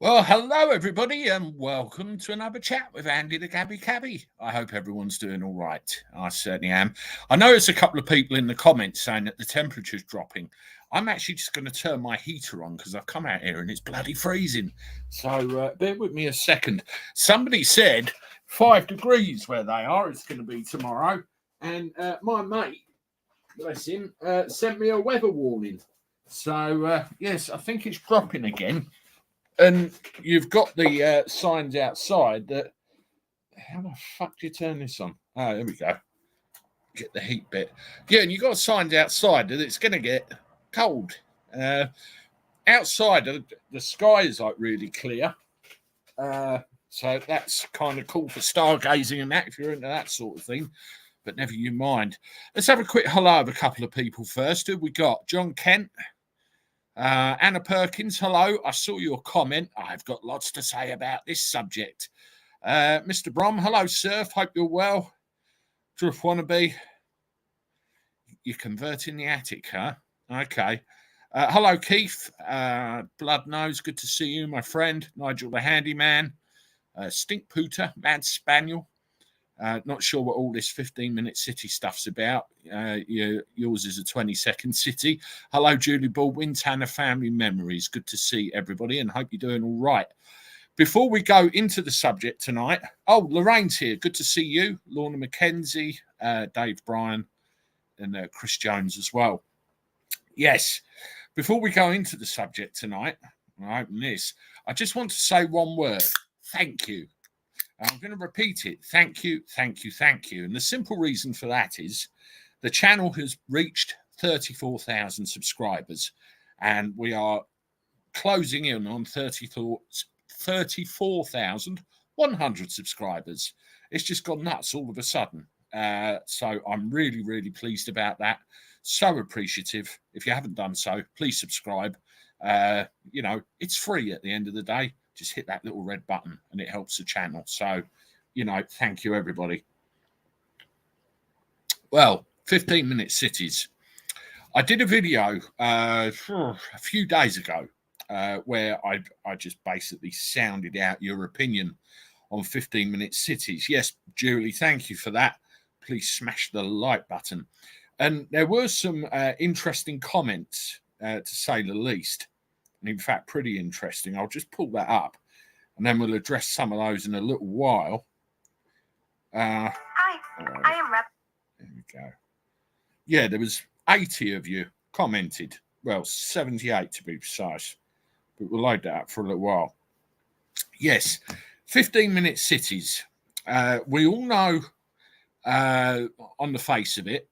Well, hello everybody, and welcome to another chat with Andy the Gabby Cabby. I hope everyone's doing all right. I certainly am. I know there's a couple of people in the comments saying that the temperature's dropping. I'm actually just going to turn my heater on because I've come out here and it's bloody freezing. So bear with me a second. Somebody said 5 degrees where they are. It's going to be tomorrow, and my mate, bless him, sent me a weather warning. So yes, I think it's dropping again. And you've got the signs outside that. How the fuck do you turn this on? Oh, there we go. Get the heat bit. Yeah, and you've got signs outside that it's going to get cold. Outside, the sky is like really clear. So that's kind of cool for stargazing and that, if you're into that sort of thing. But never you mind. Let's have a quick hello of a couple of people first. Who we got? John Kent. Anna Perkins, hello. I saw your comment. I've got lots to say about this subject. Mr. Brom, hello, Surf. Hope you're well. Drift Wannabe. You're converting the attic, huh? Okay. Hello, Keith. Blood Nose, good to see you, my friend. Nigel the Handyman. Stink Pooter, Mad Spaniel. Not sure what all this 15-minute city stuff's about. Yours is a 20-second city. Hello, Julie Baldwin, Tanner Family Memories. Good to see everybody and hope you're doing all right. Before we go into the subject tonight, Lorraine's here. Good to see you. Lorna McKenzie, Dave Bryan, and Chris Jones as well. Yes, before we go into the subject tonight, I open this. I just want to say one word. Thank you. I'm going to repeat it. Thank you, thank you, thank you. And the simple reason for that is the channel has reached 34,000 subscribers, and we are closing in on 34,100 subscribers. It's just gone nuts all of a sudden. So I'm really, really pleased about that. So appreciative. If you haven't done so, please subscribe. It's free at the end of the day. Just hit that little red button and it helps the channel. So, thank you, everybody. Well, 15-minute cities. I did a video a few days ago where I just basically sounded out your opinion on 15-minute cities. Yes, Julie, thank you for that. Please smash the like button. And there were some interesting comments, to say the least. And in fact, pretty interesting. I'll just pull that up, and then we'll address some of those in a little while. Hi, I am Rep. There we go. Yeah, there was 80 of you commented. Well, 78 to be precise. But we'll load that up for a little while. Yes, 15-minute cities. We all know on the face of it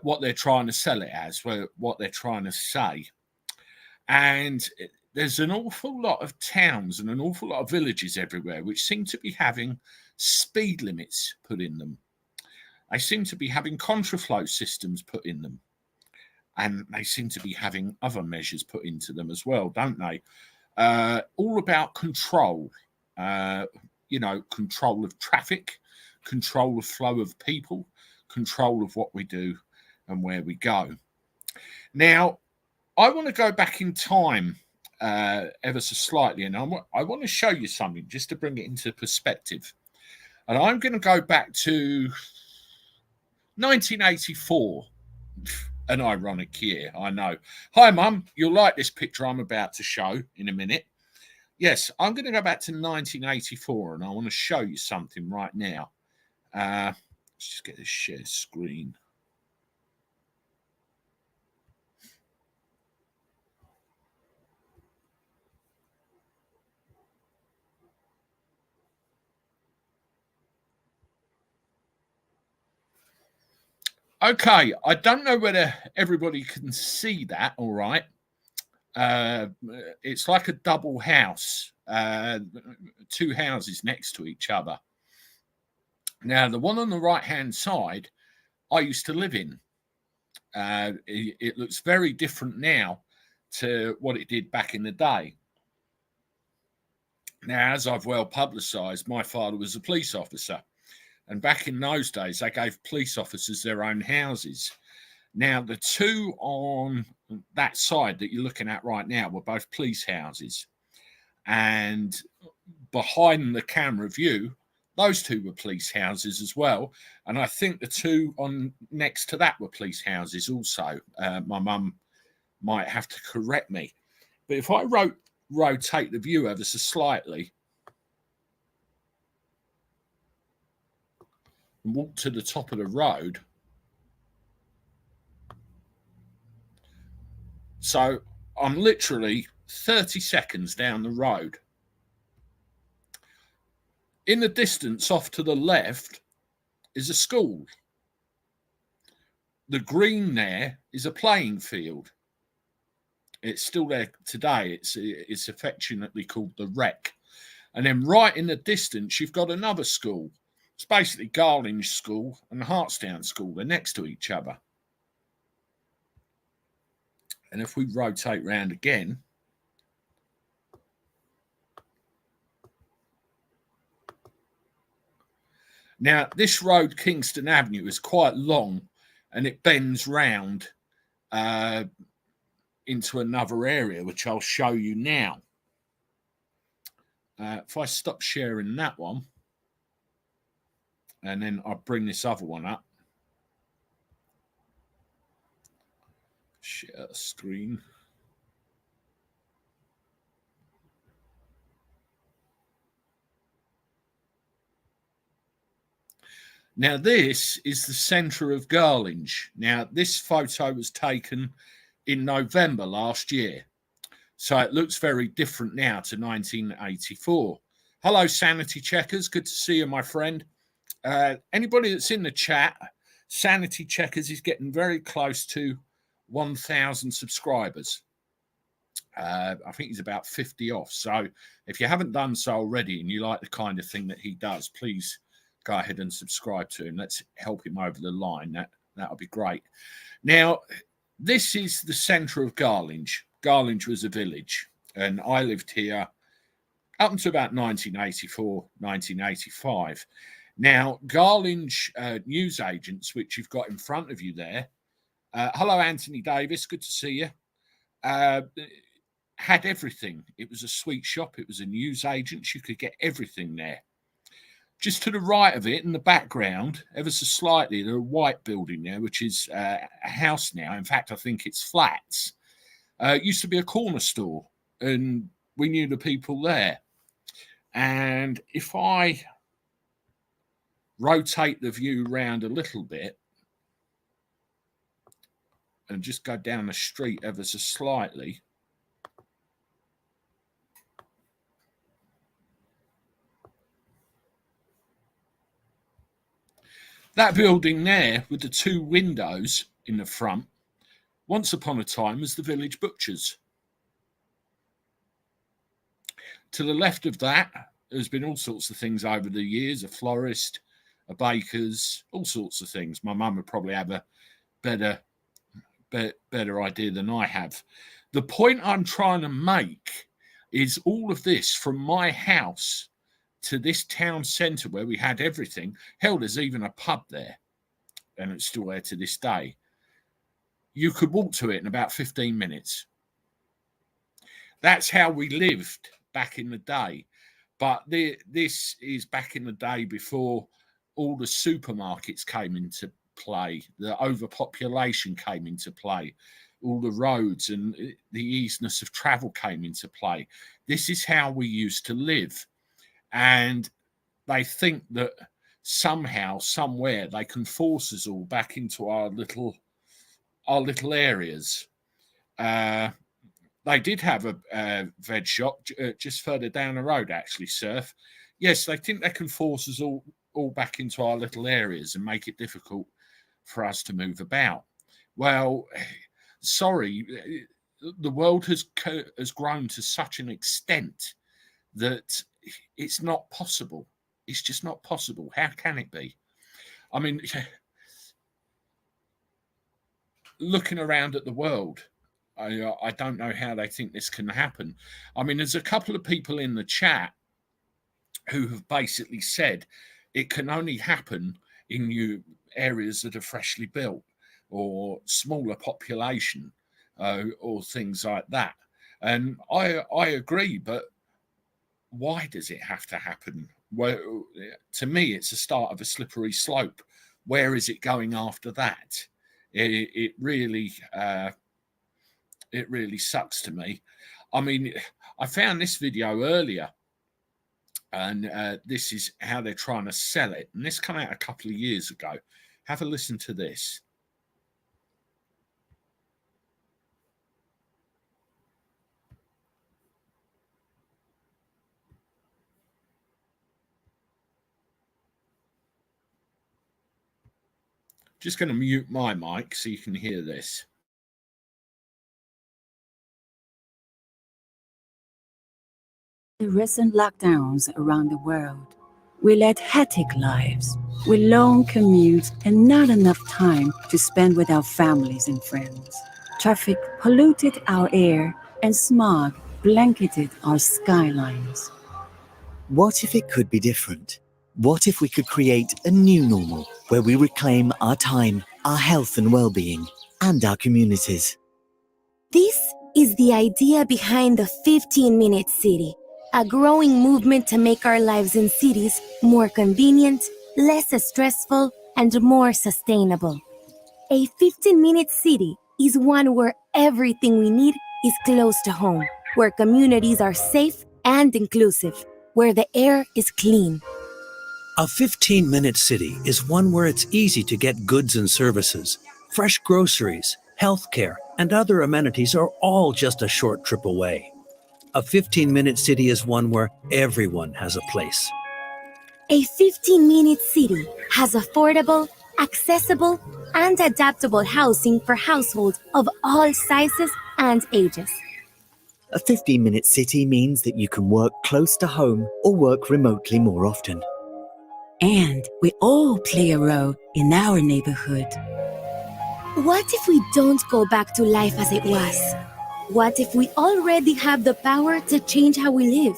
what they're trying to sell it as, what they're trying to say. And there's an awful lot of towns and an awful lot of villages everywhere which seem to be having speed limits put in them. They seem to be having contraflow systems put in them. And they seem to be having other measures put into them as well, don't they? All about control. Control of traffic, control of flow of people, control of what we do and where we go. Now, I want to go back in time ever so slightly, and I want to show you something just to bring it into perspective. And I'm going to go back to 1984, an ironic year, I know. Hi, Mum. You'll like this picture I'm about to show in a minute. Yes, I'm going to go back to 1984, and I want to show you something right now. Let's just get this share screen. Okay, I don't know whether everybody can see that all right. It's like a double house, two houses next to each other. Now, the one on the right-hand side, I used to live in. It looks very different now to what it did back in the day. Now, as I've well publicised, my father was a police officer. And back in those days, they gave police officers their own houses. Now, the two on that side that you're looking at right now were both police houses. and behind the camera view, those two were police houses as well. And I think the two on next to that were police houses also. My mum might have to correct me. But if I rotate the view ever so slightly and walk to the top of the road, so I'm literally 30 seconds down the road. In the distance off to the left is a school. The green there is a playing field. It's still there today. It's affectionately called the Rec. And then right in the distance, you've got another school. It's basically Garlinge School and Hartsdown School. They're next to each other. And if we rotate round again, now this road, Kingston Avenue, is quite long and it bends round into another area, which I'll show you now. If I stop sharing that one, and then I bring this other one up. Share screen. Now, this is the centre of Garlinge. Now, this photo was taken in November last year. So it looks very different now to 1984. Hello, Sanity Checkers. Good to see you, my friend. Anybody that's in the chat, Sanity Checkers is getting very close to 1,000 subscribers. I think he's about 50 off. So if you haven't done so already and you like the kind of thing that he does, please go ahead and subscribe to him. Let's help him over the line. That'll be great. Now, this is the centre of Garlinge. Garlinge was a village, and I lived here up until about 1984, 1985. Now, Garlinge newsagents, which you've got in front of you there, hello, Anthony Davis, good to see you, had everything. It was a sweet shop. It was a newsagent. You could get everything there. Just to the right of it, in the background, ever so slightly, there's a white building there, which is a house now. In fact, I think it's flats. It used to be a corner store, and we knew the people there. And if I rotate the view round a little bit and just go down the street ever so slightly, that building there with the two windows in the front, once upon a time was the village butcher's. To the left of that, there's been all sorts of things over the years, a florist, a baker's, all sorts of things. My mum would probably have a better idea than I have. The point I'm trying to make is all of this from my house to this town centre where we had everything. Hell, there's even a pub there, and it's still there to this day. You could walk to it in about 15 minutes. That's how we lived back in the day. But this is back in the day before all the supermarkets came into play, the overpopulation came into play, all the roads and the easiness of travel came into play. This is how we used to live. And they think that somehow, somewhere, they can force us all back into our little areas. They did have a veg shop just further down the road, actually, Surf. Yes, they think they can force us all back into our little areas and make it difficult for us to move about. Well, sorry, the world has grown to such an extent that it's not possible. It's just not possible. How can it be? I mean, looking around at the world, I don't know how they think this can happen. I mean, there's a couple of people in the chat who have basically said it can only happen in new areas that are freshly built or smaller population or things like that. And I agree, but why does it have to happen? Well, to me, it's the start of a slippery slope. Where is it going after that? It really sucks to me. I mean, I found this video earlier, and this is how they're trying to sell it. And this came out a couple of years ago. Have a listen to this. Just going to mute my mic so you can hear this. The recent lockdowns around the world, we led hectic lives with long commutes and not enough time to spend with our families and friends. Traffic polluted our air and smog blanketed our skylines. What if it could be different? What if we could create a new normal where we reclaim our time, our health and well-being, and our communities? This is the idea behind the 15-minute city, a growing movement to make our lives in cities more convenient, less stressful, and more sustainable. A 15-minute city is one where everything we need is close to home, where communities are safe and inclusive, where the air is clean. A 15-minute city is one where it's easy to get goods and services. Fresh groceries, healthcare, and other amenities are all just a short trip away. A 15-minute city is one where everyone has a place. A 15-minute city has affordable, accessible, and adaptable housing for households of all sizes and ages. A 15-minute city means that you can work close to home or work remotely more often. And we all play a role in our neighborhood. What if we don't go back to life as it was? What if we already have the power to change how we live?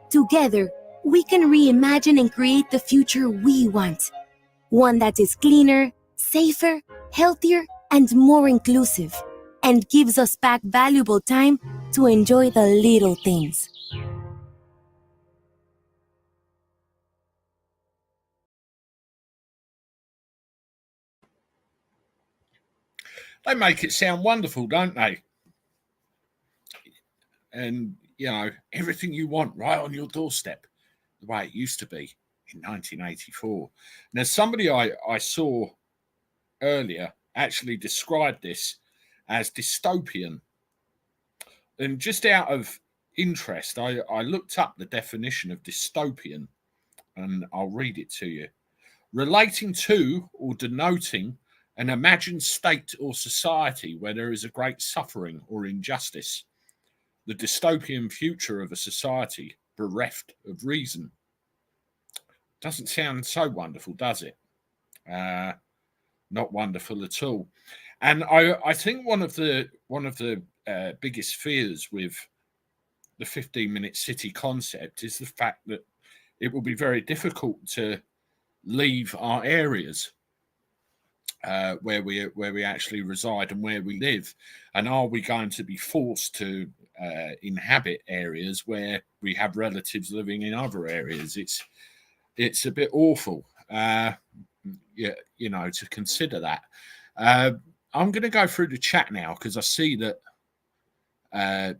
Together, we can reimagine and create the future we want. One that is cleaner, safer, healthier, and more inclusive, and gives us back valuable time to enjoy the little things. They make it sound wonderful, don't they? And, you know, everything you want right on your doorstep, the way it used to be in 1984. Now, somebody I saw earlier actually described this as dystopian. And just out of interest, I looked up the definition of dystopian, and I'll read it to you. Relating to or denoting an imagined state or society where there is a great suffering or injustice. The dystopian future of a society bereft of reason. Doesn't sound so wonderful, does it? Not wonderful at all. And I think one of the biggest fears with the 15-minute city concept is the fact that it will be very difficult to leave our areas where we actually reside and where we live. And are we going to be forced to inhabit areas where we have relatives living in other areas? It's a bit awful, you know, to consider that. I'm going to go through the chat now because I see that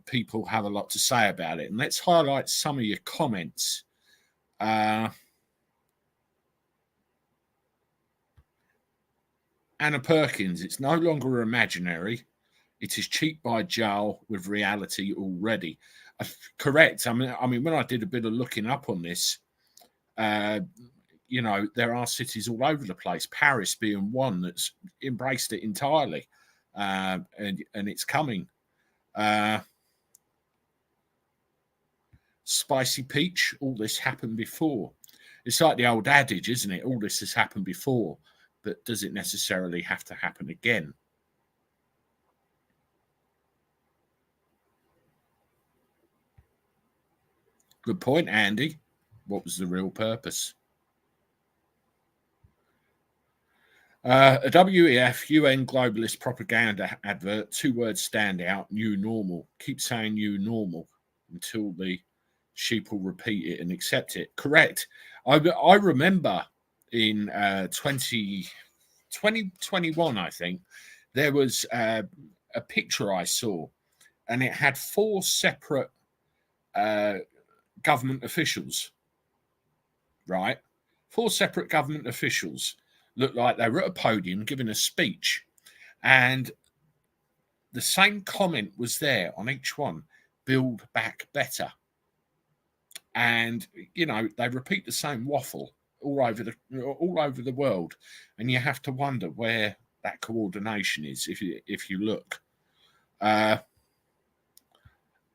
people have a lot to say about it. And let's highlight some of your comments. Anna Perkins, it's no longer imaginary. It is cheap by jowl with reality already. Correct. I mean, when I did a bit of looking up on this, you know, there are cities all over the place. Paris being one that's embraced it entirely, and it's coming. Spicy peach. All this happened before. It's like the old adage, isn't it? All this has happened before. But does it necessarily have to happen again? Good point, Andy. What was the real purpose? A WEF UN globalist propaganda advert, 2 words stand out, new normal. Keep saying new normal until the sheep will repeat it and accept it. Correct. I remember in 2021, I think, there was a picture I saw, and it had 4 separate government officials, right? 4 separate government officials looked like they were at a podium giving a speech, and the same comment was there on each one: build back better. And you know, they repeat the same waffle all over the world, and you have to wonder where that coordination is if you look.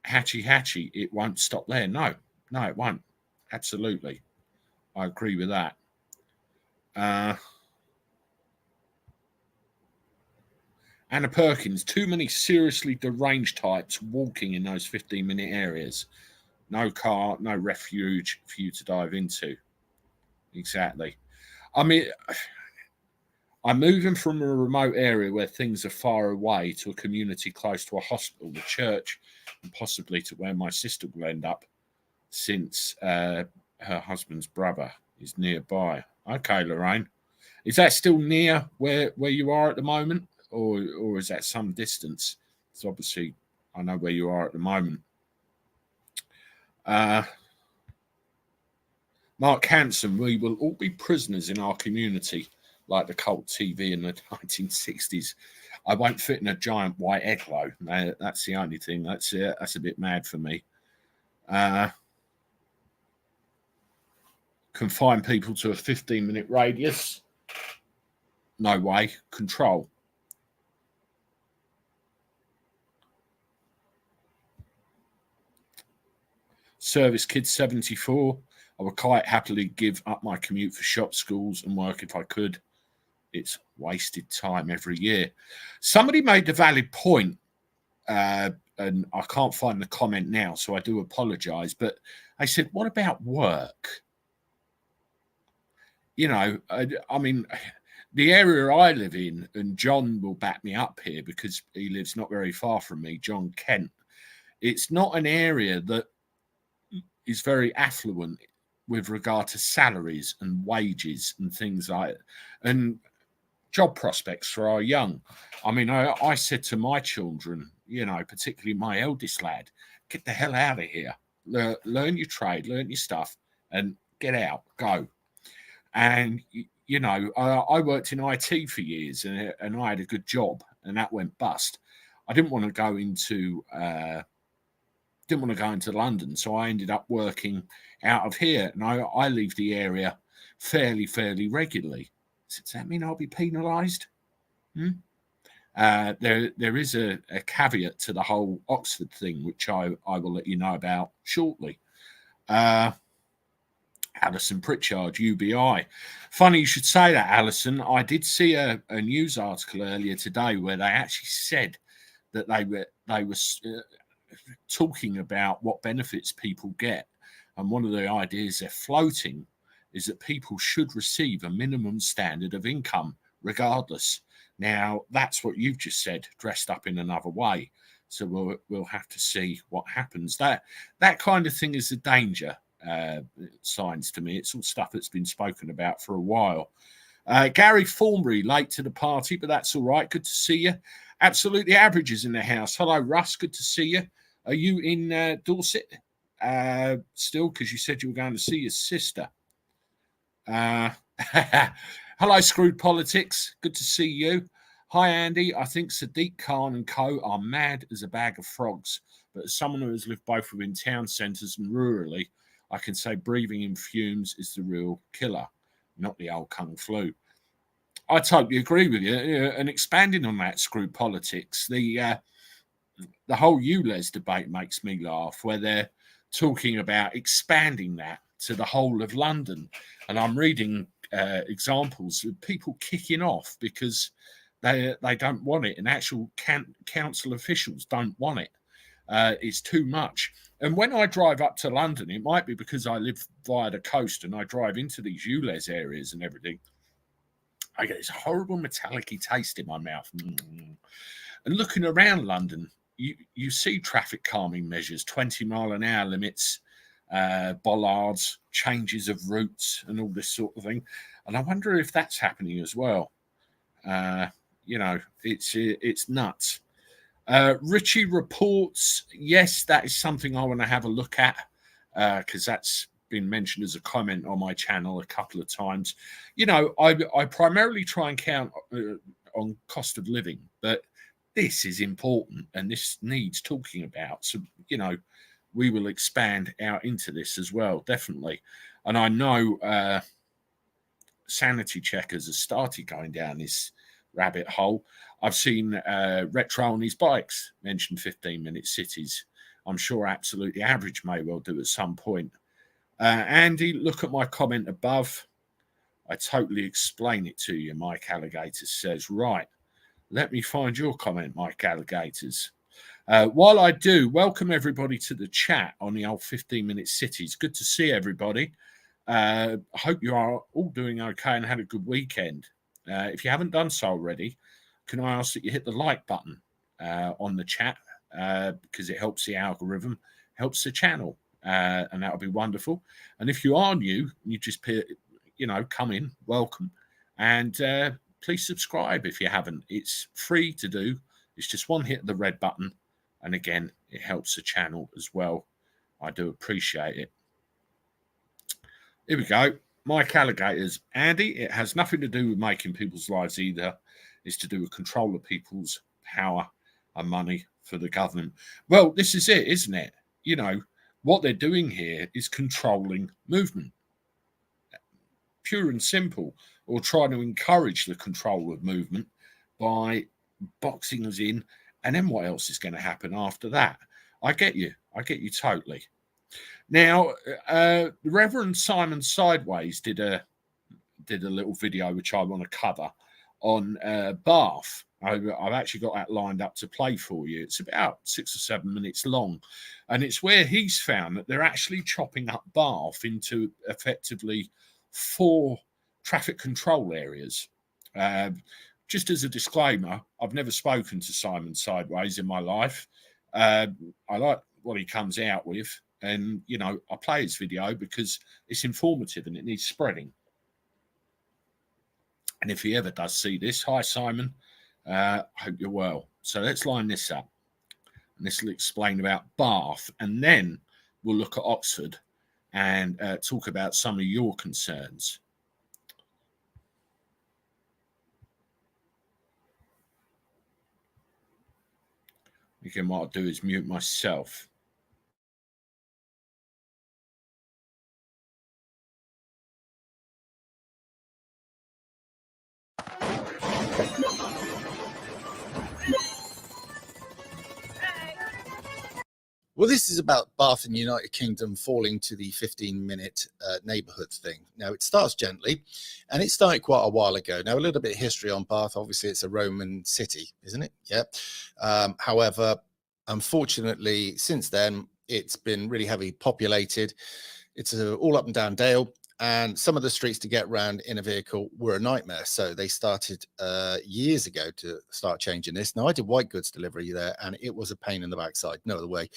Hatchy, it won't stop there. No, it won't. Absolutely, I agree with that. Anna Perkins, too many seriously deranged types walking in those 15-minute areas. No car, no refuge for you to dive into. Exactly. I mean, I'm moving from a remote area where things are far away to a community close to a hospital, the church, and possibly to where my sister will end up, since her husband's brother is nearby. Okay, Lorraine. Is that still near where you are at the moment, or is that some distance? So obviously, I know where you are at the moment. Mark Hanson, we will all be prisoners in our community, like the cult TV in the 1960s. I won't fit in a giant white igloo. That's the only thing. That's a bit mad for me. Confine people to a 15-minute radius. No way. Control. Service Kid 74. I would quite happily give up my commute for shop, schools, and work if I could. It's wasted time every year. Somebody made a valid point, and I can't find the comment now, so I do apologise. But I said, what about work? You know, I mean, the area I live in, and John will back me up here because he lives not very far from me, John Kent. It's not an area that is very affluent with regard to salaries and wages and things like that, and job prospects for our young. I mean, I said to my children, you know, particularly my eldest lad, get the hell out of here. Learn your trade, learn your stuff, and get out, go. And, you know, I worked in IT for years, and I had a good job, and that went bust. I didn't want to go into London, so I ended up working out of here, and I leave the area fairly regularly. So does that mean I'll be penalised? There is a caveat to the whole Oxford thing, which I will let you know about shortly. Alison Pritchard, UBI. Funny you should say that, Alison. I did see a news article earlier today where they actually said that they were talking about what benefits people get, and one of the ideas they're floating is that people should receive a minimum standard of income regardless. Now, that's what you've just said, dressed up in another way. So we'll have to see what happens. That kind of thing is a danger signs to me. It's all stuff that's been spoken about for a while. Gary Thornbury, late to the party, but that's all right. Good to see you. Absolutely Averages in the house. Hello, Russ. Good to see you. Are you in Dorset still? Because you said you were going to see your sister. Hello, Screwed Politics. Good to see you. Hi, Andy. I think Sadiq Khan and co are mad as a bag of frogs. But as someone who has lived both within town centres and rurally, I can say breathing in fumes is the real killer, not the old kung flu. I totally agree with you. And expanding on that, Screwed Politics, the whole ULEZ debate makes me laugh, where they're talking about expanding that to the whole of London. And I'm reading examples of people kicking off because they don't want it, and actual council officials don't want it. It's too much. And when I drive up to London, it might be because I live via the coast and I drive into these ULEZ areas and everything. I get this horrible metallic-y taste in my mouth. And looking around London, you see traffic calming measures, 20-mile-an-hour limits, bollards, changes of routes, and all this sort of thing. And I wonder if that's happening as well. You know, it's nuts. Richie reports, yes, that is something I want to have a look at, because that's been mentioned as a comment on my channel a couple of times. You know, I primarily try and count on cost of living, but this is important and this needs talking about. So, you know, we will expand out into this as well, definitely. And I know sanity checkers have started going down this rabbit hole. I've seen Retro on his bikes mention 15-minute cities. I'm sure absolutely average may well do at some point. Andy, look at my comment above. I totally explain it to you. Mike Alligator says, right, let me find your comment, Mike Alligators. While I do, welcome everybody to the chat on the old 15-minute cities. Good to see everybody. I hope you are all doing okay and had a good weekend. If you haven't done so already, can I ask that you hit the like button on the chat, because it helps the algorithm, helps the channel, and that'll be wonderful. And if you are new, you just, you know, come in, welcome, and please subscribe if you haven't. It's free to do. It's just one hit of the red button, and again, it helps the channel as well. I do appreciate it. Here we go. Mike Alligators. Andy, it has nothing to do with making people's lives either. It's to do with control of people's power and money for the government. Well, this is it, isn't it? You know, what they're doing here is controlling movement. Pure and simple. Or trying to encourage the control of movement by boxing us in. And then what else is going to happen after that? I get you. I get you totally. Now, the Reverend Simon Sideways did a little video which I want to cover on Bath. I've actually got that lined up to play for you. It's about 6 or 7 minutes long, and it's where he's found that they're actually chopping up Bath into effectively 4 traffic control areas. Just as a disclaimer, I've never spoken to Simon Sideways in my life. I like what he comes out with. And, you know, I play his video because it's informative and it needs spreading. And if he ever does see this, hi, Simon. I hope you're well. So let's line this up. And this will explain about Bath. And then we'll look at Oxford and talk about some of your concerns. Again, what I'll do is mute myself. Well, this is about Bath and United Kingdom falling to the 15-minute neighbourhood thing. Now, it starts gently, and it started quite a while ago. Now, a little bit of history on Bath. Obviously, it's a Roman city, isn't it? Yeah. However, unfortunately, since then, it's been really heavily populated. It's all up and down Dale. And some of the streets to get around in a vehicle were a nightmare. So they started years ago to start changing this. Now, I did white goods delivery there, and it was a pain in the backside. No other way.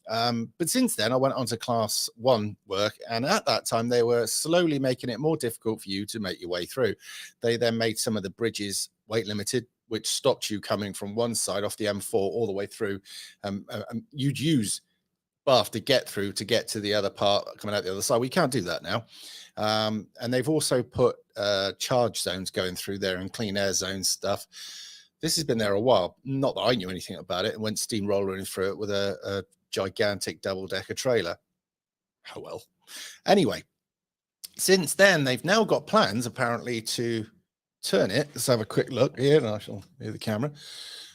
But since then, I went on to class 1 work. And at that time, they were slowly making it more difficult for you to make your way through. They then made some of the bridges weight limited, which stopped you coming from one side off the M4 all the way through. You'd use Bath to get through to get to the other part coming out the other side. We can't do that now. And they've also put charge zones going through there and clean air zone stuff. This has been there a while. Not that I knew anything about it, and went steamrolling through it with a gigantic double-decker trailer. Oh, well. Anyway, since then, they've now got plans, apparently, to turn it. Let's have a quick look here, and I shall move the camera.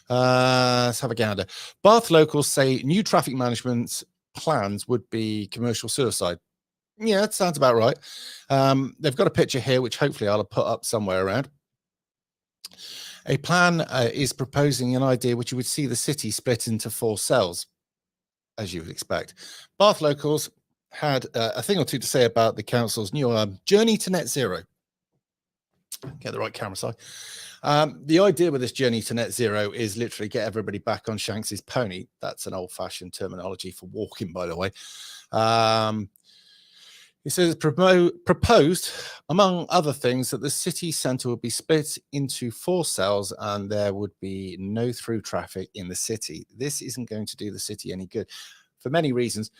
Let's have a gander. Bath locals say new traffic management plans would be commercial suicide. Yeah, that sounds about right. They've got a picture here, which hopefully I'll put up somewhere around. A plan is proposing an idea which you would see the city split into 4 cells, as you would expect. Bath locals had a thing or two to say about the council's new journey to net zero. Get the right camera side. The idea with this journey to net zero is literally get everybody back on Shanks's pony. That's an old-fashioned terminology for walking, by the way. It says proposed, among other things, that the city centre would be split into 4 cells and there would be no through traffic in the city. This isn't going to do the city any good for many reasons.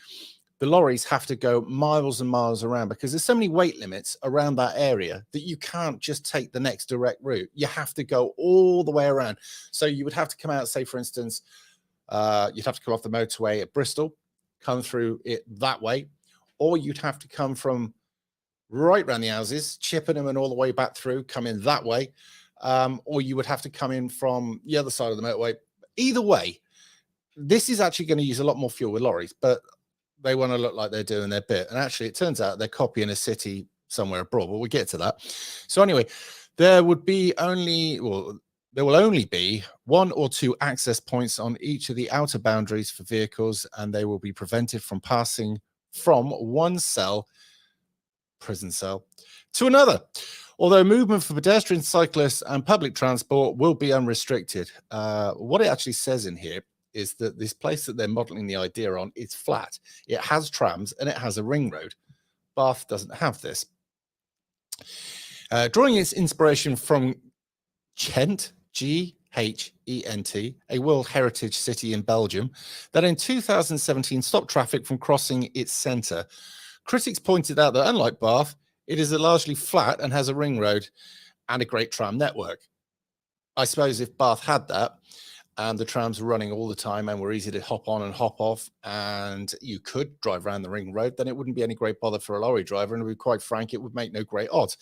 The lorries have to go miles and miles around because there's so many weight limits around that area that you can't just take the next direct route. You have to go all the way around. So you would have to come out, say, for instance, you'd have to come off the motorway at Bristol, come through it that way, or you'd have to come from right around the houses, Chippenham and all the way back through, come in that way, or you would have to come in from the other side of the motorway. Either way, this is actually going to use a lot more fuel with lorries, but they want to look like they're doing their bit. And actually, it turns out they're copying a city somewhere abroad, but we'll get to that. So anyway, there will only be 1 or 2 access points on each of the outer boundaries for vehicles, and they will be prevented from passing from one prison cell, to another. Although movement for pedestrians, cyclists, and public transport will be unrestricted. What it actually says in here is that this place that they're modeling the idea on is flat. It has trams and it has a ring road. Bath doesn't have this. Drawing its inspiration from Ghent, G-H-E-N-T, a World Heritage City in Belgium, that in 2017 stopped traffic from crossing its centre. Critics pointed out that unlike Bath, it is largely flat and has a ring road and a great tram network. I suppose if Bath had that, and the trams were running all the time and were easy to hop on and hop off, and you could drive around the ring road, then it wouldn't be any great bother for a lorry driver, and to be quite frank, it would make no great odds.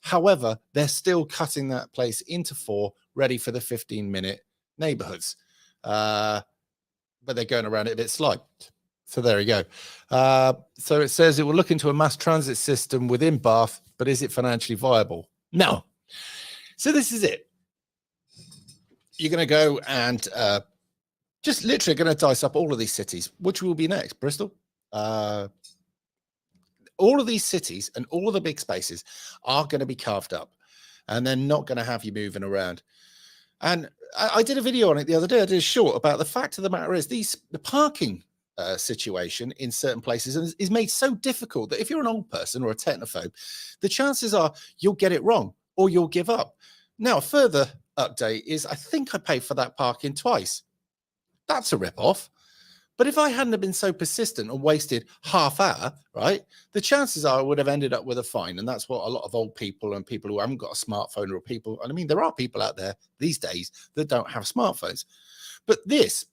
However, they're still cutting that place into 4, ready for the 15-minute neighbourhoods. But they're going around it a bit slight. So there you go. So it says it will look into a mass transit system within Bath, but is it financially viable? No. So this is it. You're going to go and just literally going to dice up all of these cities. Which will be next? Bristol? All of these cities and all of the big spaces are going to be carved up, and they're not going to have you moving around. And I did a video on it the other day. I did a short about the fact of the matter is the parking situation in certain places is made so difficult that if you're an old person or a technophobe, the chances are you'll get it wrong or you'll give up. Now, a further update is I think I paid for that parking twice. That's a rip-off. But if I hadn't have been so persistent and wasted half hour, right, the chances are I would have ended up with a fine. And that's what a lot of old people and people who haven't got a smartphone or people, and I mean, there are people out there these days that don't have smartphones. But this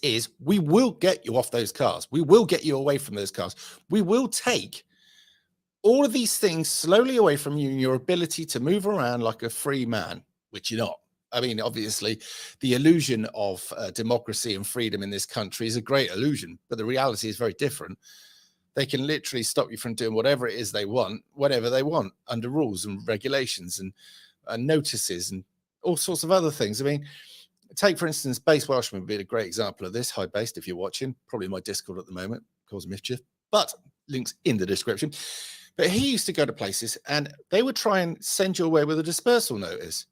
is, we will get you off those cars. We will get you away from those cars. We will take all of these things slowly away from you and your ability to move around like a free man, which you're not. I mean, obviously, the illusion of democracy and freedom in this country is a great illusion, but the reality is very different. They can literally stop you from doing whatever it is they want, whatever they want, under rules and regulations and notices and all sorts of other things. I mean, take, for instance, Base Welshman would be a great example of this. Hi, Based, if you're watching, probably my Discord at the moment, cause mischief, but links in the description. But he used to go to places and they would try and send you away with a dispersal notice.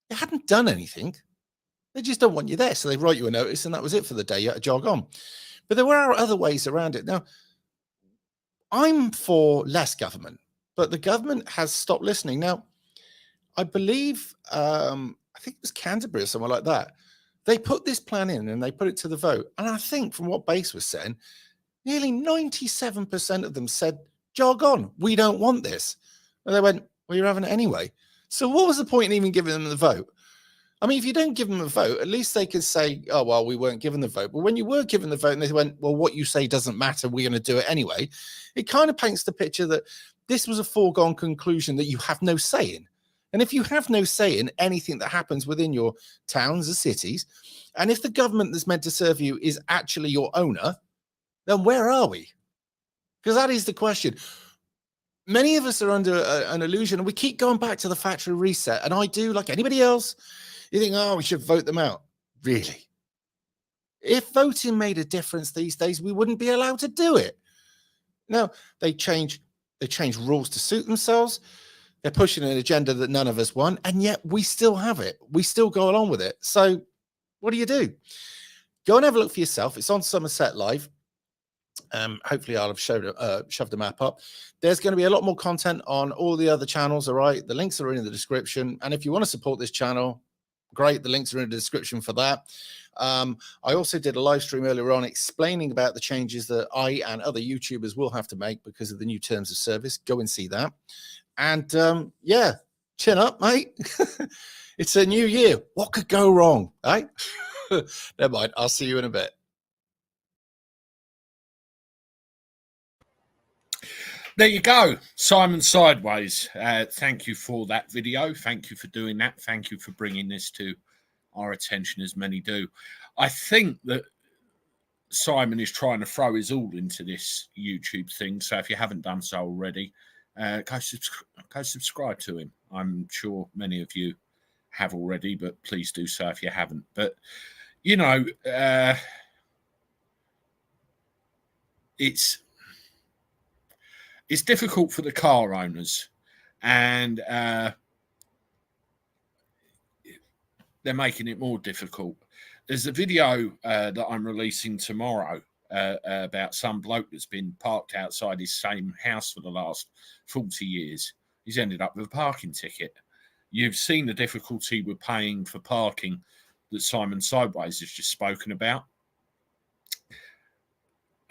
They hadn't done anything. They just don't want you there. So they write you a notice and that was it for the day. You had to jog on. But there were other ways around it. Now, I'm for less government, but the government has stopped listening. Now, I believe, I think it was Canterbury or somewhere like that. They put this plan in and they put it to the vote. And I think from what Base was saying, nearly 97% of them said, jog on, we don't want this. And they went, well, you're having it anyway. So what was the point in even giving them the vote? I mean, if you don't give them a vote, at least they could say, oh, well, we weren't given the vote. But when you were given the vote and they went, well, what you say doesn't matter, we're going to do it anyway, it kind of paints the picture that this was a foregone conclusion that you have no say in. And if you have no say in anything that happens within your towns or cities, and if the government that's meant to serve you is actually your owner, then where are we? Because that is the question. Many of us are under an illusion, and we keep going back to the factory reset. And I do, like anybody else, you think, oh, we should vote them out. Really? If voting made a difference these days, we wouldn't be allowed to do it. Now, they change rules to suit themselves. They're pushing an agenda that none of us want, and yet we still have it. We still go along with it. So what do? Go and have a look for yourself. It's on Somerset Live. Hopefully I'll have shoved the map up. There's going to be a lot more content on all the other channels. All right, the links are in the description, and if you want to support this channel, great, the links are in the description for that. I also did a live stream earlier on explaining about the changes that I and other YouTubers will have to make because of the new terms of service. Go and see that. And yeah, chin up, mate. It's a new year. What could go wrong, right? Never mind. I'll see you in a bit. There you go, Simon Sideways. Thank you for that video. Thank you for doing that. Thank you for bringing this to our attention, as many do. I think that Simon is trying to throw his all into this YouTube thing. So if you haven't done so already, go subscribe to him. I'm sure many of you have already, but please do so if you haven't. But, you know, it's difficult for the car owners, and they're making it more difficult. There's a video that I'm releasing tomorrow about some bloke that's been parked outside his same house for the last 40 years. He's ended up with a parking ticket. You've seen the difficulty with paying for parking that Simon Sideways has just spoken about.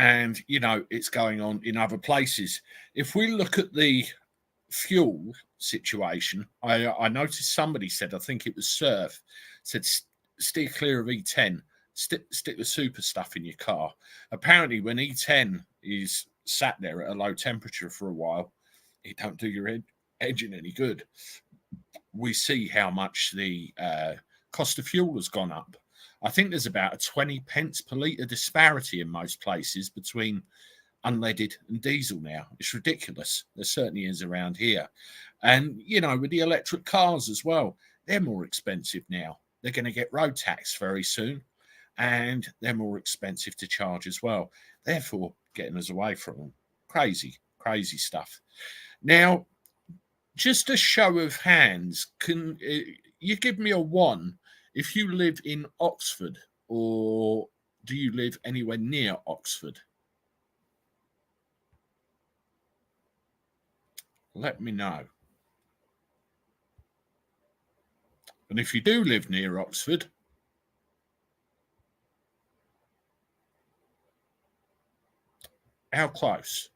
And, you know, it's going on in other places. If we look at the fuel situation, I noticed somebody said, I think it was Surf, said steer clear of E10, stick the super stuff in your car. Apparently, when E10 is sat there at a low temperature for a while, it don't do your engine any good. We see how much the cost of fuel has gone up. I think there's about a 20 pence per litre disparity in most places between unleaded and diesel now. It's ridiculous. There certainly is around here. And, you know, with the electric cars as well, they're more expensive now. They're going to get road tax very soon, and they're more expensive to charge as well. Therefore, getting us away from them. Crazy, crazy stuff. Now, just a show of hands, can you give me a 1 if you live in Oxford, or do you live anywhere near Oxford? Let me know. And if you do live near Oxford, how close?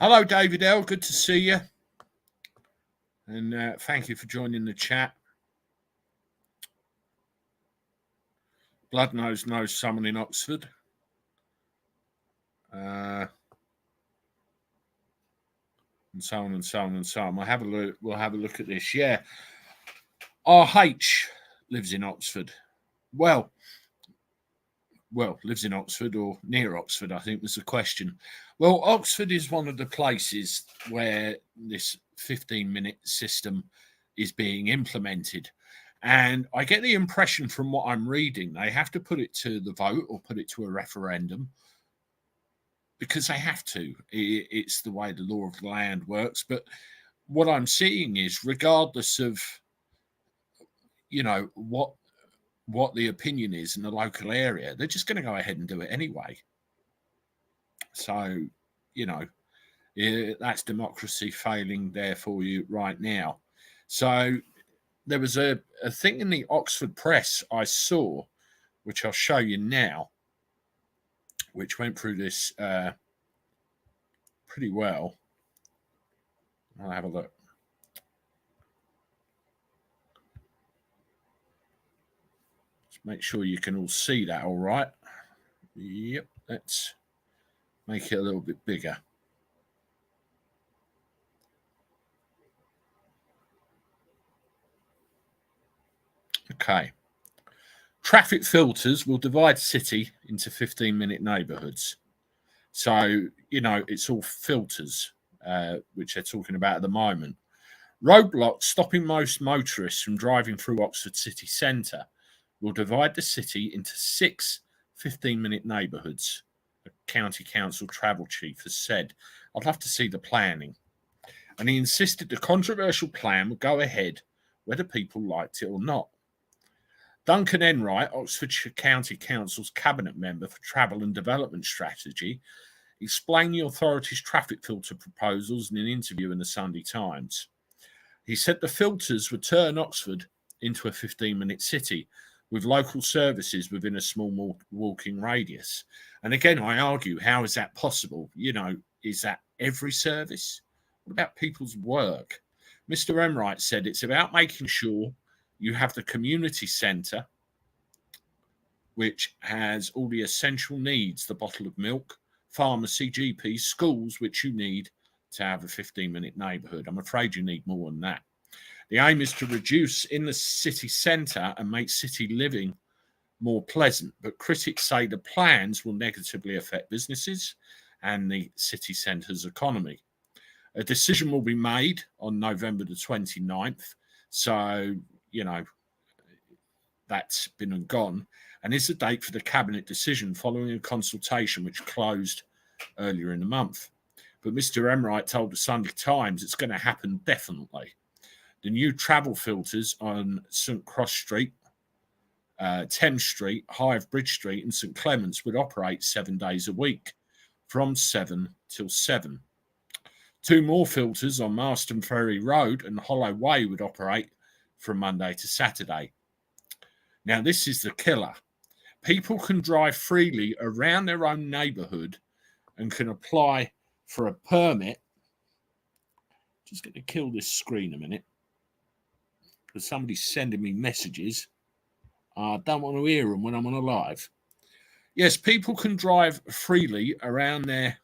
Hello, David L. Good to see you. And thank you for joining the chat. Blood knows someone in Oxford. And so on and so on and so on. We'll have a look at this. Yeah. RH lives in Oxford. Well, lives in Oxford or near Oxford, I think was the question. Well, Oxford is one of the places where this 15-minute system is being implemented. And I get the impression from what I'm reading, they have to put it to the vote or put it to a referendum because they have to. It's the way the law of the land works. But what I'm seeing is, regardless of, you know, what the opinion is in the local area, they're just going to go ahead and do it anyway. So, you know, that's democracy failing there for you right now. So there was a thing in the Oxford Press I saw, which I'll show you now, which went through this pretty well. I'll have a look. Just make sure you can all see that all right. Yep, let's make it a little bit bigger. Okay. Traffic filters will divide city into 15-minute neighborhoods. So, you know, it's all filters, which they're talking about at the moment. Roadblocks stopping most motorists from driving through Oxford city centre will divide the city into 6 15-minute neighbourhoods, a county council travel chief has said. I'd love to see the planning. And he insisted the controversial plan would go ahead whether people liked it or not. Duncan Enright, Oxfordshire County Council's cabinet member for travel and development strategy, explained the authority's traffic filter proposals in an interview in the Sunday Times. He said the filters would turn Oxford into a 15-minute city with local services within a small walking radius. And again, I argue, how is that possible? You know, is that every service? What about people's work? Mr. Enright said it's about making sure you have the community centre, which has all the essential needs, the bottle of milk, pharmacy, GP, schools, which you need to have a 15-minute neighbourhood. I'm afraid you need more than that. The aim is to reduce in the city centre and make city living more pleasant, but critics say the plans will negatively affect businesses and the city centre's economy. A decision will be made on November the 29th, so, you know, that's been and gone, and is the date for the cabinet decision following a consultation which closed earlier in the month. But Mr. Enright told the Sunday Times it's going to happen definitely. The new travel filters on St Cross Street, Thames Street, Hive Bridge Street and St Clements would operate 7 days a week from 7 till 7. 2 more filters on Marston Ferry Road and Hollow Way would operate from Monday to Saturday. Now, this is the killer. People can drive freely around their own neighbourhood and can apply for a permit. Just going to kill this screen a minute because somebody's sending me messages. I don't want to hear them when I'm on a live. Yes, people can drive freely around their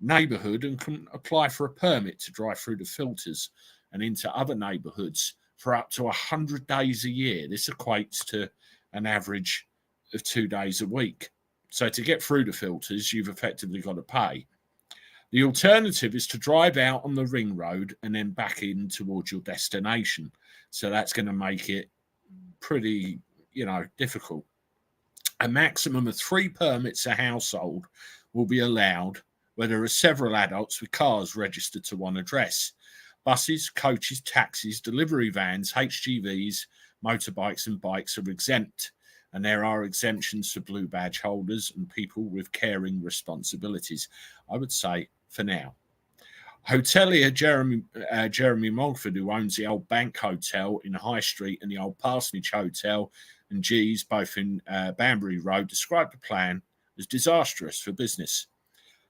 neighbourhood and can apply for a permit to drive through the filters and into other neighbourhoods for up to 100 days a year. This equates to an average of 2 days a week. So to get through the filters, you've effectively got to pay. The alternative is to drive out on the ring road and then back in towards your destination. So that's going to make it pretty, you know, difficult. A maximum of 3 permits a household will be allowed where there are several adults with cars registered to one address. Buses, coaches, taxis, delivery vans, HGVs, motorbikes and bikes are exempt, and there are exemptions for blue badge holders and people with caring responsibilities, I would say, for now. Hotelier Jeremy Mogford, who owns the Old Bank Hotel in High Street and the Old Parsonage Hotel and G's, both in Banbury Road, described the plan as disastrous for business.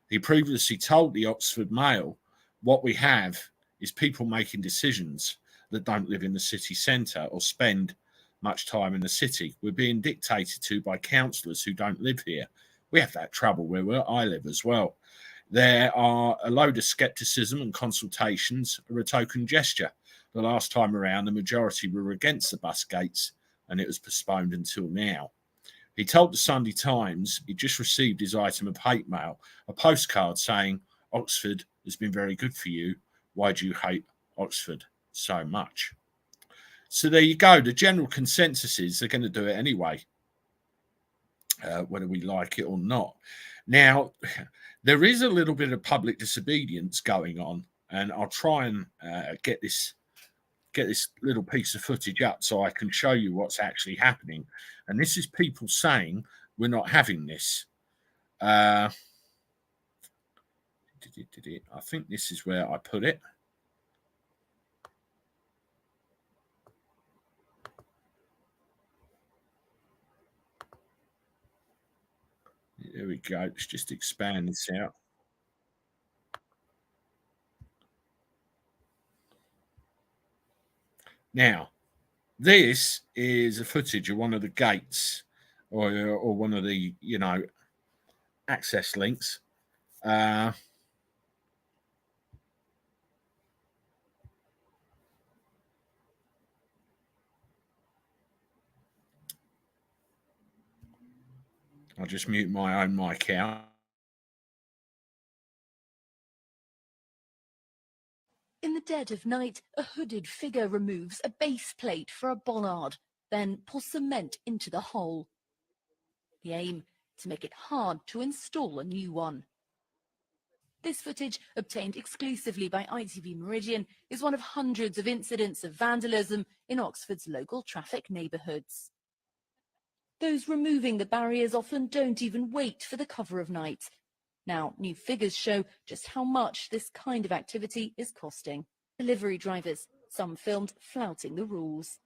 He previously told the Oxford Mail, what we have is people making decisions that don't live in the city centre or spend much time in the city. We're being dictated to by councillors who don't live here. We have that trouble where I live as well. There are a load of scepticism and consultations are a token gesture. The last time around, the majority were against the bus gates and it was postponed until now. He told the Sunday Times he just received his item of hate mail, a postcard saying, Oxford has been very good for you. Why do you hate Oxford so much? So there you go. The general consensus is they're going to do it anyway, whether we like it or not. Now, there is a little bit of public disobedience going on, and I'll try and get this little piece of footage up so I can show you what's actually happening. And this is people saying we're not having this. I think this is where I put it. There we go. Let's just expand this out. Now, this is a footage of one of the gates or one of the, you know, access links. I'll just mute my own mic out. In the dead of night, a hooded figure removes a base plate for a bollard, then pours cement into the hole. The aim, to make it hard to install a new one. This footage, obtained exclusively by ITV Meridian, is one of hundreds of incidents of vandalism in Oxford's local traffic neighbourhoods. Those removing the barriers often don't even wait for the cover of night. Now, new figures show just how much this kind of activity is costing. Delivery drivers, some filmed flouting the rules.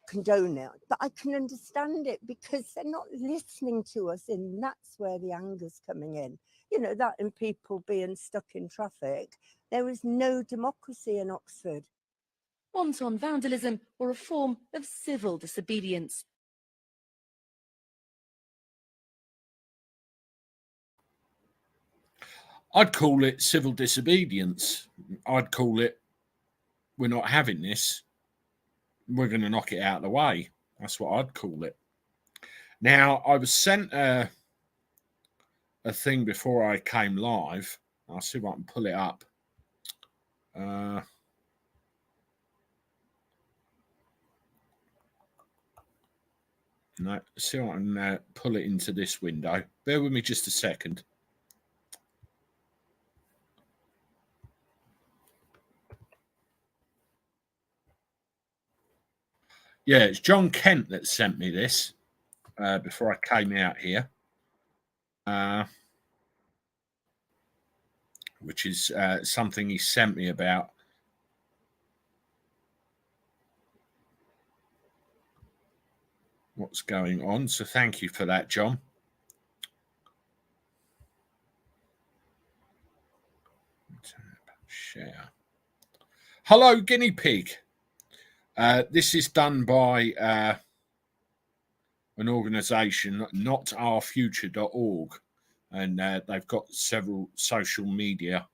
Condone it, but I can understand it because they're not listening to us, and that's where the anger's coming in. You know, that and people being stuck in traffic. There is no democracy in Oxford. Wanton vandalism or a form of civil disobedience. I'd call it civil disobedience. I'd call it, we're not having this. We're going to knock it out of the way. That's what I'd call it. Now, I was sent a thing before I came live. I'll see if I can pull it up. No, see if I can pull it into this window. Bear with me just a second. Yeah, it's John Kent that sent me this before I came out here, which is something he sent me about what's going on. So thank you for that, John. Share. Hello, guinea pig. This is done by an organisation, notourfuture.org, and they've got several social media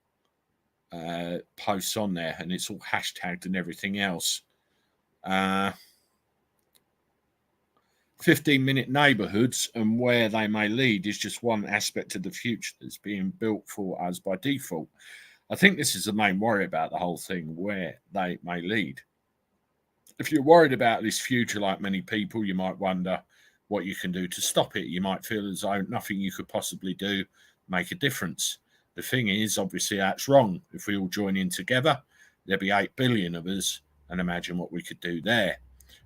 posts on there, and it's all hashtagged and everything else. 15-minute neighbourhoods and where they may lead is just one aspect of the future that's being built for us by default. I think this is the main worry about the whole thing, where they may lead. If you're worried about this future, like many people, you might wonder what you can do to stop it. You might feel as though nothing you could possibly do make a difference. The thing is, obviously, that's wrong. If we all join in together, there'd be 8 billion of us, and imagine what we could do there.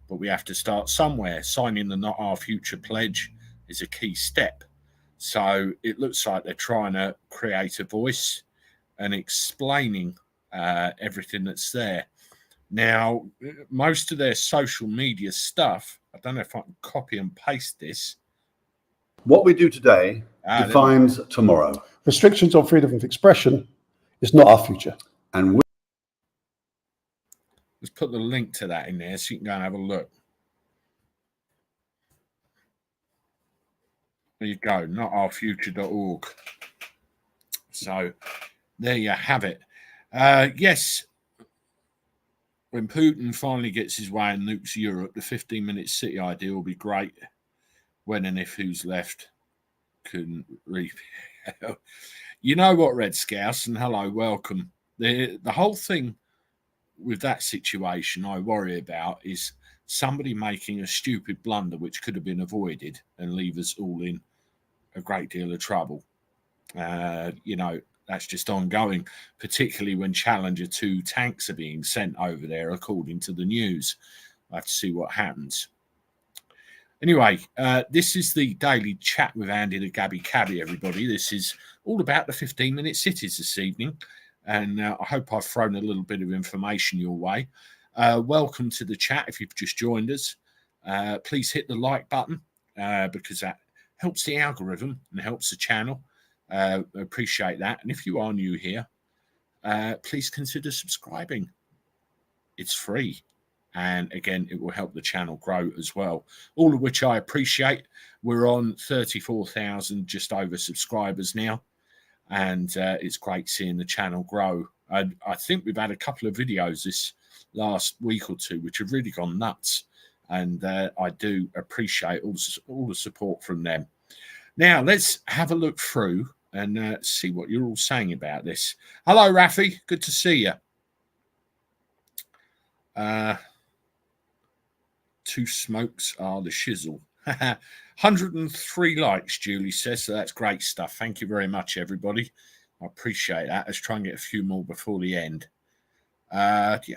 But we have to start somewhere. Signing the Not Our Future pledge is a key step. So it looks like they're trying to create a voice and explaining everything that's there. Now, most of their social media stuff, I don't know if I can copy and paste this. What we do today defines tomorrow. Restrictions on freedom of expression is not our future. And let's put the link to that in there so you can go and have a look. There you go, notourfuture.org. So there you have it. Yes, when Putin finally gets his way and nukes Europe, the 15-minute city idea will be great. When and if who's left couldn't reap. You know what, Red Scouse, and hello, welcome. The whole thing with that situation I worry about is somebody making a stupid blunder which could have been avoided and leave us all in a great deal of trouble. You know, that's just ongoing, particularly when Challenger 2 tanks are being sent over there, according to the news. I have to see what happens. Anyway, this is the daily chat with Andy, the Gabby Cabby, everybody. This is all about the 15-minute cities this evening, and I hope I've thrown a little bit of information your way. Welcome to the chat if you've just joined us. Please hit the like button because that helps the algorithm and helps the channel. Appreciate that. And if you are new here, please consider subscribing. It's free. And again, it will help the channel grow as well, all of which I appreciate. We're on 34,000, just over subscribers now. And it's great seeing the channel grow. I think we've had a couple of videos this last week or two which have really gone nuts. And I do appreciate all the support from them. Now, let's have a look through and see what you're all saying about this. Hello, Rafi. Good to see you. Two smokes are the shizzle. 103 likes, Julie says. So that's great stuff. Thank you very much, everybody. I appreciate that. Let's try and get a few more before the end. That's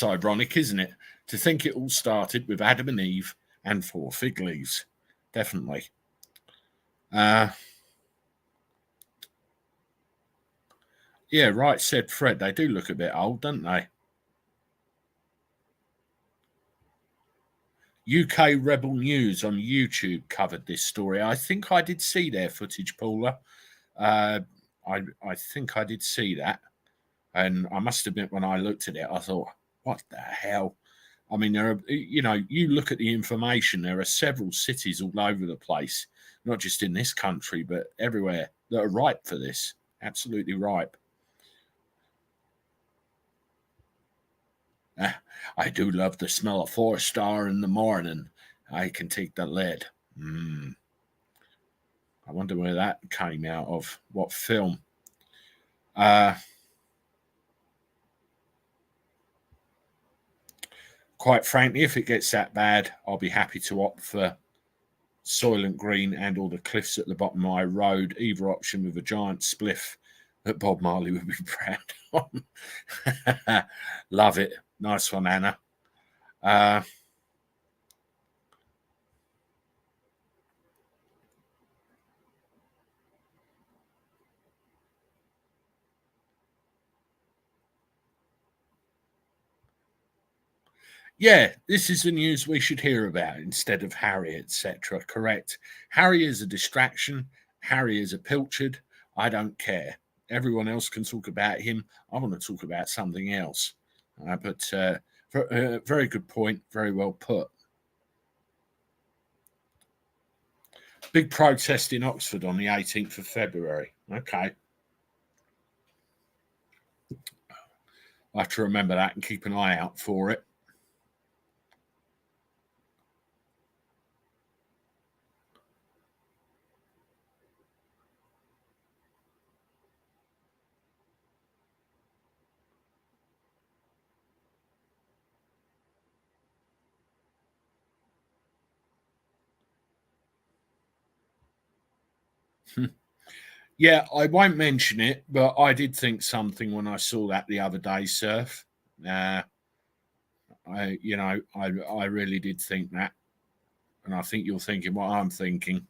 ironic, isn't it? To think it all started with Adam and Eve and 4 fig leaves. Definitely. Yeah, right, said Fred. They do look a bit old, don't they? UK Rebel News on YouTube covered this story. I think I did see their footage, Paula. I think I did see that. And I must admit, when I looked at it, I thought, what the hell? I mean, there are, you know, you look at the information, there are several cities all over the place, not just in this country, but everywhere, that are ripe for this. Absolutely ripe. I do love the smell of 4-star in the morning. I can take the lead. I wonder where that came out of. What film? Quite frankly, if it gets that bad, I'll be happy to opt for Soylent Green and all the cliffs at the bottom of my road. Either option with a giant spliff that Bob Marley would be proud of. Love it. Nice one, Anna. Yeah, this is the news we should hear about instead of Harry, etc. Correct. Harry is a distraction. Harry is a pilchard. I don't care. Everyone else can talk about him. I want to talk about something else. Very good point. Very well put. Big protest in Oxford on the 18th of February. Okay. I have to remember that and keep an eye out for it. Yeah, I won't mention it, but I did think something when I saw that the other day, Surf. I really did think that. And I think you're thinking what I'm thinking.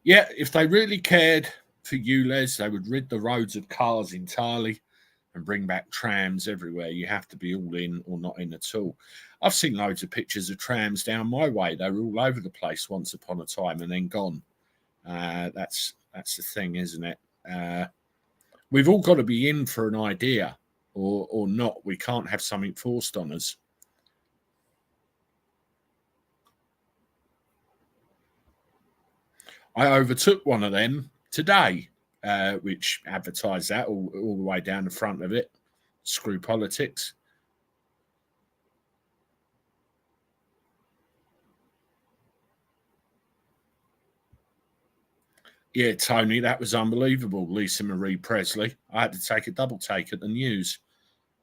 Yeah, if they really cared for you, Les, they would rid the roads of cars entirely and bring back trams everywhere. You have to be all in or not in at all. I've seen loads of pictures of trams down my way. They were all over the place once upon a time and then gone. That's the thing, isn't it? We've all got to be in for an idea or not. We can't have something forced on us. I overtook one of them today, which advertised that all the way down the front of it. Screw politics. Yeah, Tony, that was unbelievable. Lisa Marie Presley. I had to take a double take at the news.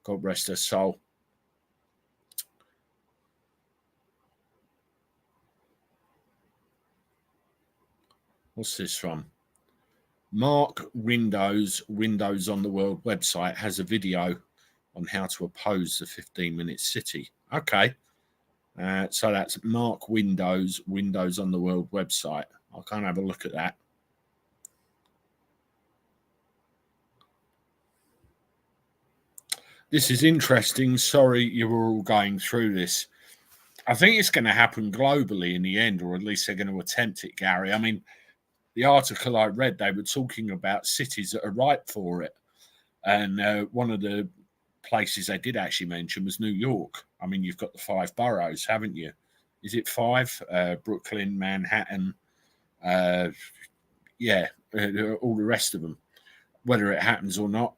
God rest her soul. What's this from? Mark Windows on the World website has a video on how to oppose the 15-minute city. Okay. So that's Mark Windows on the World website. I'll kind of have a look at that. This is interesting. Sorry you were all going through this. I think it's going to happen globally in the end, or at least they're going to attempt it, Gary. I mean, the article I read, they were talking about cities that are ripe for it. And one of the places they did actually mention was New York. I mean, you've got the 5 boroughs, haven't you? Is it 5? Brooklyn, Manhattan, all the rest of them. Whether it happens or not,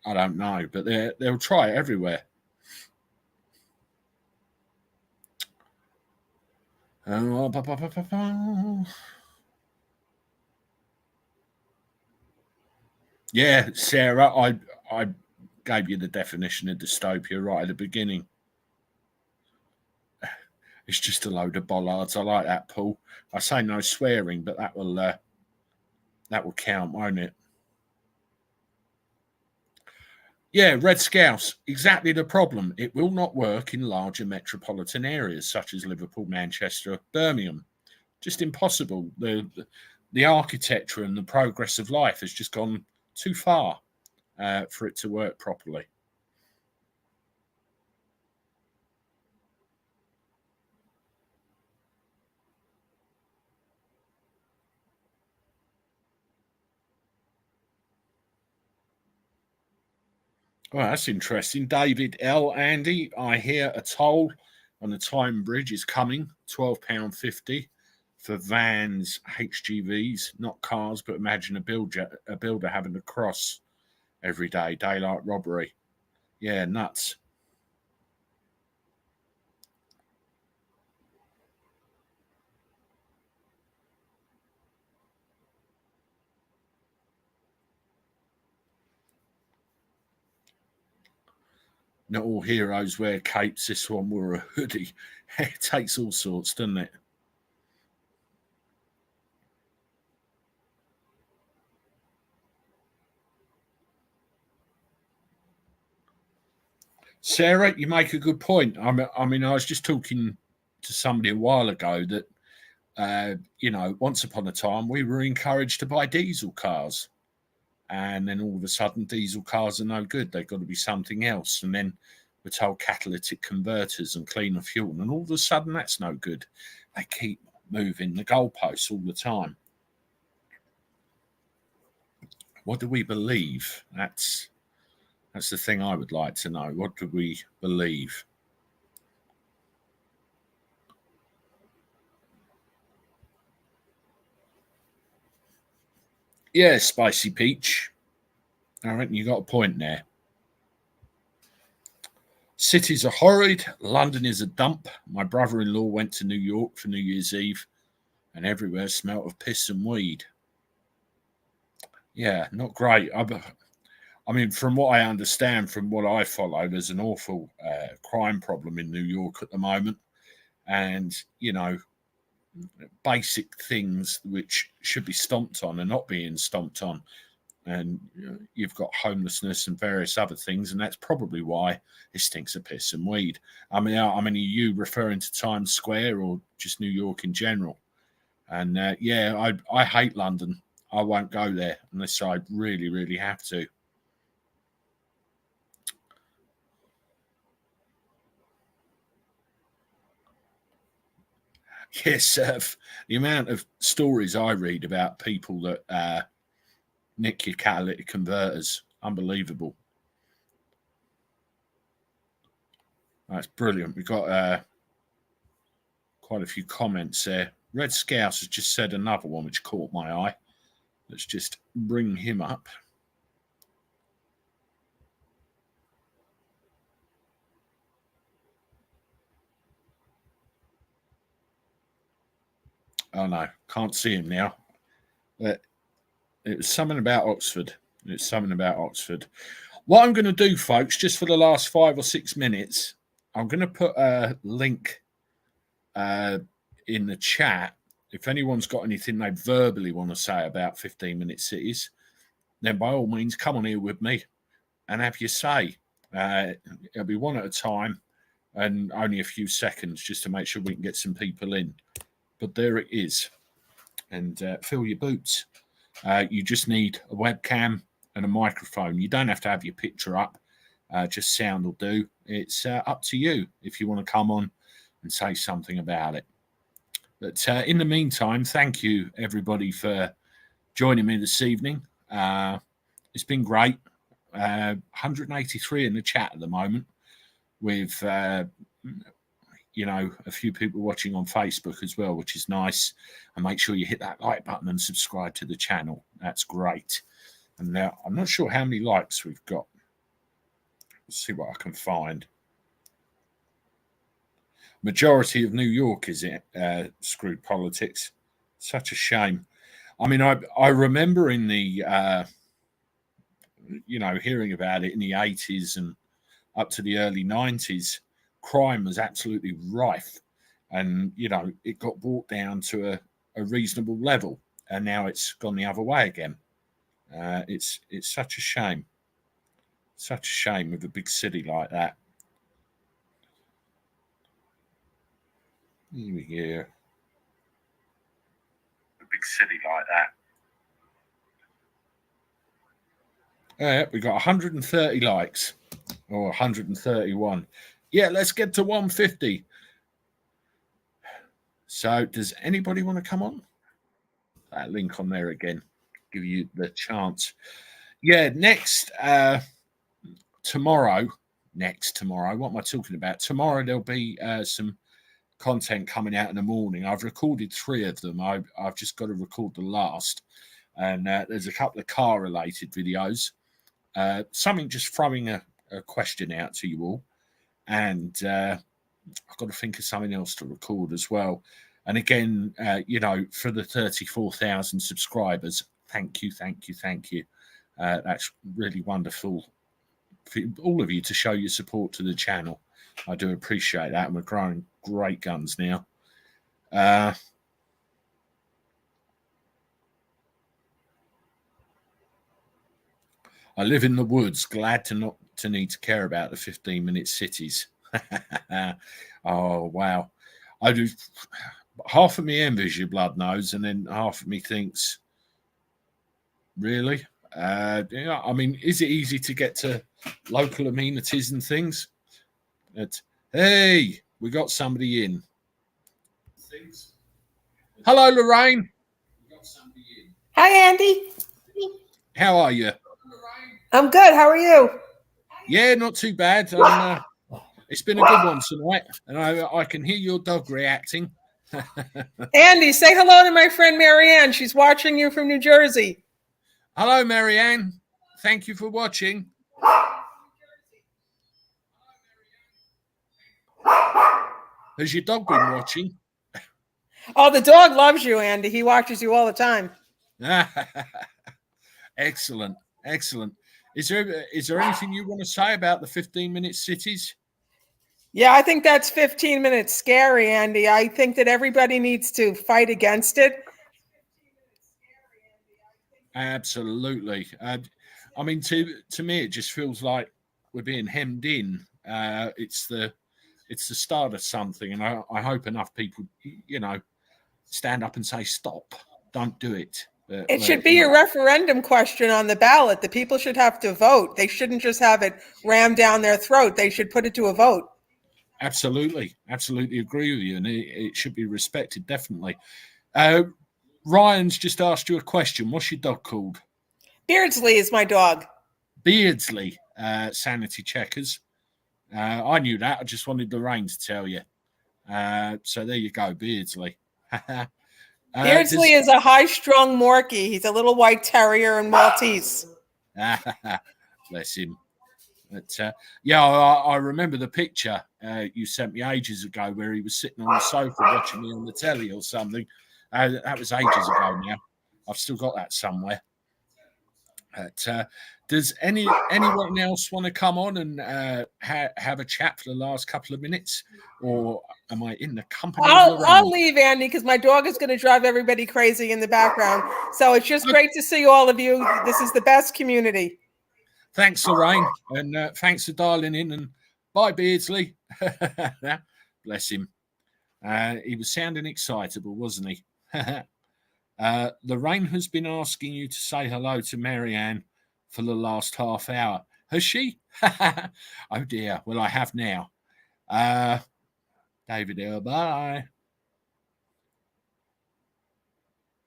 I don't know. But they'll try it everywhere. Yeah, Sarah, I gave you the definition of dystopia right at the beginning. It's just a load of bollards. I like that, Paul. I say no swearing, but that will count, won't it? Yeah, Red Scouts, exactly the problem. It will not work in larger metropolitan areas such as Liverpool, Manchester, Birmingham. Just impossible. The architecture and the progress of life has just gone too far for it to work properly. Well, that's interesting. David L. Andy, I hear a toll on the Tyne Bridge is coming, £12.50 for vans, HGVs, not cars, but imagine a builder having to cross every day, daylight robbery. Yeah, nuts. Not all heroes wear capes. This one wore a hoodie. It takes all sorts, doesn't it? Sarah, you make a good point. I mean, I was just talking to somebody a while ago that, once upon a time we were encouraged to buy diesel cars. And then all of a sudden, diesel cars are no good. They've got to be something else. And then we're told catalytic converters and cleaner fuel. And all of a sudden, that's no good. They keep moving the goalposts all the time. What do we believe? That's the thing I would like to know. What do we believe? Yeah, Spicy Peach. I reckon you got a point there. Cities are horrid. London is a dump. My brother-in-law went to New York for New Year's Eve, and everywhere smelt of piss and weed. Yeah, not great. I mean, from what I understand, from what I follow, there's an awful crime problem in New York at the moment. And, basic things which should be stomped on are not being stomped on. And you've got homelessness and various other things, and that's probably why it stinks of piss and weed. I mean, are you referring to Times Square or just New York in general? And I hate London. I won't go there unless I really, really have to. Yes, the amount of stories I read about people that nick your catalytic converters, unbelievable. That's brilliant. We've got quite a few comments there. Red Scouse has just said another one which caught my eye. Let's just bring him up. Oh no, can't see him now. But it was something about Oxford. It's something about Oxford. What I'm going to do, folks, just for the last 5 or 6 minutes, I'm going to put a link in the chat. If anyone's got anything they verbally want to say about 15-minute cities, then by all means, come on here with me and have your say. It'll be one at a time and only a few seconds just to make sure we can get some people in. But there it is. And fill your boots. You just need a webcam and a microphone. You don't have to have your picture up. just sound will do. It's up to you if you want to come on and say something about it. But in the meantime, thank you, everybody, for joining me this evening. It's been great. 183 in the chat at the moment with, you know, a few people watching on Facebook as well, which is nice. And make sure you hit that like button and subscribe to the channel. That's great. And now I'm not sure how many likes we've got. Let's see what I can find. Majority of New York is it? Screwed politics. Such a shame. I mean, I remember in the, you know, hearing about it in the 80s and up to the early 90s, crime was absolutely rife. And, you know, it got brought down to a reasonable level. And now it's gone the other way again. It's such a shame. Such a shame with a big city like that. Here we go. A big city like that. We got 130 likes. Or 131. Yeah, let's get to 150. So does anybody want to come on? That link on there again. Give you the chance. Yeah, tomorrow, what am I talking about? Tomorrow there'll be some content coming out in the morning. I've recorded 3 of them. I've just got to record the last. And there's a couple of car-related videos. Something just throwing a question out to you all. And I've got to think of something else to record as well. And again, you know, for the 34,000 subscribers, thank you. That's really wonderful for all of you to show your support to the channel. I do appreciate that. And we're growing great guns now. I live in the woods, glad to not to need to care about the 15-minute cities. Oh, wow. I do. Half of me envies your blood nose, and then half of me thinks, really? Yeah, I mean, is it easy to get to local amenities and things? Hey, we got somebody in. Hello, Lorraine. Hi, Andy. How are you? I'm good. How are you? Yeah, not too bad. It's been a good one tonight, and I can hear your dog reacting. Andy, say hello to my friend Marianne. She's watching you from New Jersey. Hello, Marianne. Thank you for watching. Has your dog been watching? Oh, the dog loves you, Andy. He watches you all the time. Excellent. Is there anything you want to say about the 15-minute cities? Yeah, I think that's 15 minutes scary, Andy. I think that everybody needs to fight against it. Absolutely. I mean, to me, it just feels like we're being hemmed in. It's the start of something, and I hope enough people, you know, stand up and say stop. Don't do it. It should be a referendum question on the ballot. The people should have to vote. They shouldn't just have it rammed down their throat. They should put it to a vote. Absolutely agree with you, and it should be respected, definitely. Ryan's just asked you a question. What's your dog called? Beardsley is my dog. Beardsley, sanity checkers. I knew that. I just wanted Lorraine to tell you. So there you go, Beardsley. Beardsley is a high-strung Morkie. He's a little white terrier and Maltese. Bless him. But yeah, I remember the picture you sent me ages ago where he was sitting on the sofa watching me on the telly or something. That was ages ago now. I've still got that somewhere. But, does anyone else want to come on and have a chat for the last couple of minutes, or am I in the company? I'll leave, Andy, because my dog is going to drive everybody crazy in the background. So it's just great to see all of you. This is the best community. Thanks, Lorraine, and thanks for dialing in. And bye, Beardsley. Bless him. He was sounding excitable, wasn't he? Lorraine has been asking you to say hello to Marianne for the last half hour. Has she? Oh dear. Well, I have now. David, bye.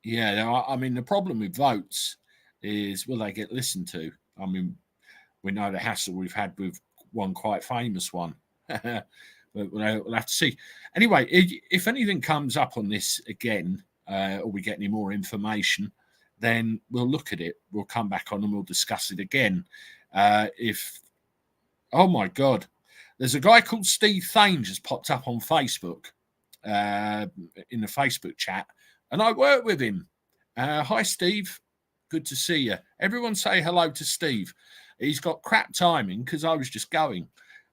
Yeah, I mean, the problem with votes is, will they get listened to? I mean, we know the hassle we've had with one quite famous one. But we'll have to see. Anyway, if anything comes up on this again, or we get any more information, then we'll look at it. We'll come back on and we'll discuss it again. Oh my God, there's a guy called Steve Thane just popped up on Facebook, in the Facebook chat, and I work with him. Hi, Steve. Good to see you. Everyone say hello to Steve. He's got crap timing because I was just going.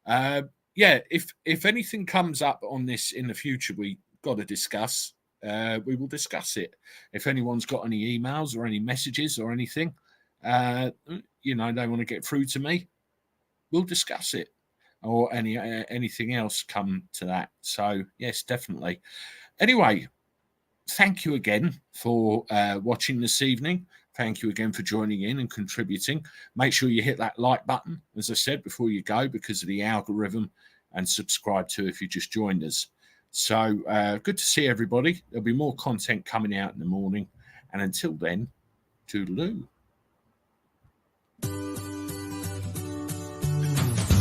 Yeah, if anything comes up on this in the future, we got to discuss. We will discuss it. If anyone's got any emails or any messages or anything, they want to get through to me, we'll discuss it. Or anything else come to that. So yes, definitely. Anyway, thank you again for watching this evening. Thank you again for joining in and contributing. Make sure you hit that like button, as I said, before you go, because of the algorithm, and subscribe to if you just joined us. So good to see everybody. There'll be more content coming out in the morning. And until then, toodaloo.